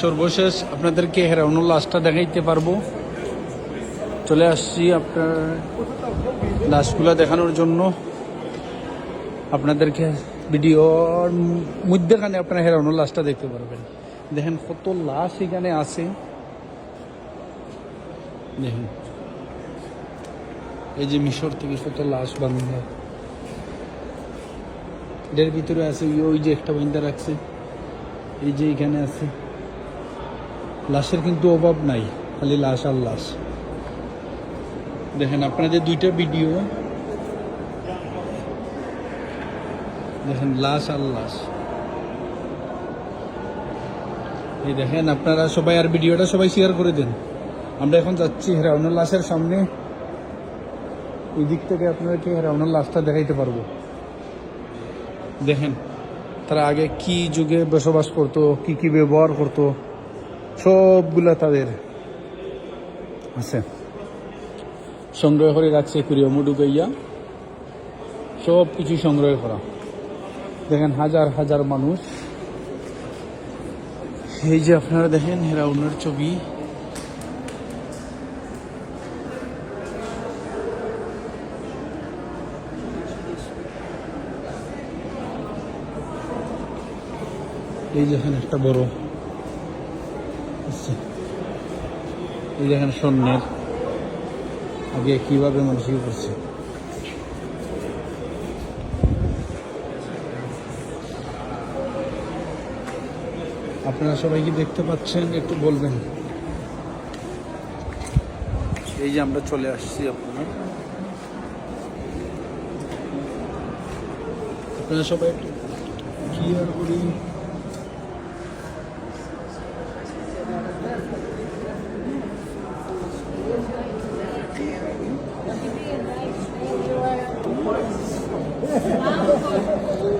সর্বশেষ আপনাদেরকে হেরাউনুল লাশটা দেখাইতে পারবো। চলে আসছি আপনার লাশগুলো দেখানোর জন্য। আপনাদেরকে ভিডিওর মধ্যেখানে আপনারা হেরাউনুল লাশটা দেখতে পারবেন। দেখেন কত লাশ এখানে আছে, দেখেন এই যে মিশর থেকে কত লাশ বান্ধা, এর ভিতরে আছে ওই যে একটা বান্ধা রাখছে, এই যে এখানে আছে। লাশের কিন্তু অভাব নাই, খালি লাশ আর লাশ। দেখেন আপনাদের দুইটা ভিডিও দেখেন, লাশ আর লাশ। এই দেখেন আপনারা সবাই, আর ভিডিওটা সবাই শেয়ার করে দেন। আমরা এখন যাচ্ছি হেরাউনুল লাশের সামনে। ওই দিক থেকে আপনাদেরকে হেরাউনুল লাশটা দেখাইতে পারবো। দেখেন তারা আগে কি যুগে বসবাস করতো, কি কি ব্যবহার করতো, সবগুলা তাদের আছে, সংগ্রহ করে রাখছে কুড়িয়মু ঢুকাইয়া, সব কিছু সংগ্রহ করা। দেখেন হাজার হাজার মানুষ। এই যে আপনারা দেখেন হেরাউনের ছবি। এই দেখেন একটা বড়, এই দেখেন স্বর্ণের আগে কিভাবে মানুষ করছে। আপনারা সবাই কি দেখতে পাচ্ছেন একটু বলবেন। এই যে আমরা চলে আসছি, আপনারা সবাই একটু ক্লিয়ার করি।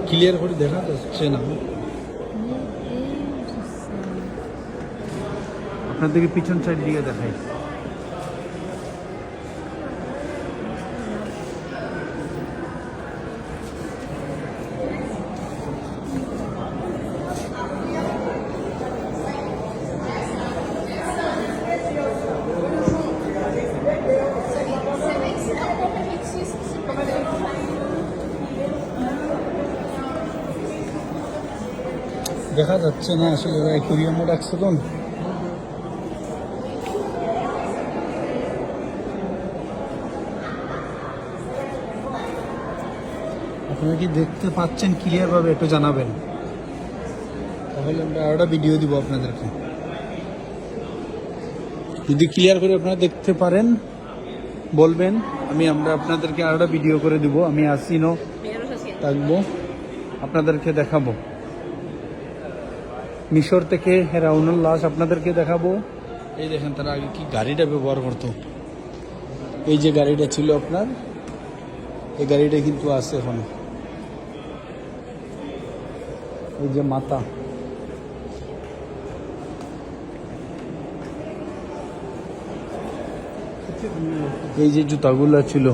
ক্লিয়ার করে দেখা যাচ্ছে না, আপনাদেরকে পিছন সাইড দিকে দেখাই। দেখা যাচ্ছে না আসলে, অ্যাকুয়ারিয়ামে রাখছে তো। আপনারা কি দেখতে পাচ্ছেন ক্লিয়ার ভাবে একটু জানাবেন, তাহলে আমরা আরোটা ভিডিও দিব আপনাদেরকে। যদি ক্লিয়ার করে আপনারা দেখতে পারেন বলবেন, আমরা আপনাদেরকে আরোটা ভিডিও করে দিব। আমি আসিনো থাকবো, আপনাদেরকে দেখাবো। মিশর থেকে হেরাউনুল লাশ আপনাদেরকে দেখাবো। এই দেখেন তারা আগে কি গাড়িটা ব্যবহার করতো। এই যে গাড়িটা ছিল আপনার, এই গাড়িটা কিন্তু আছে এখন। এই যে মাথা, এই যে জুতাগুলো ছিল,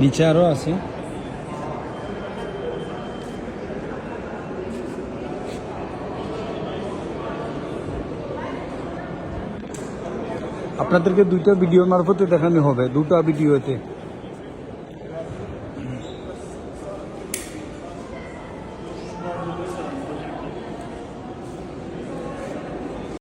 নিচে আরো আছে। আপনাদেরকে দুইটা ভিডিও মারফতে দেখানো হবে, দুটো ভিডিওতে।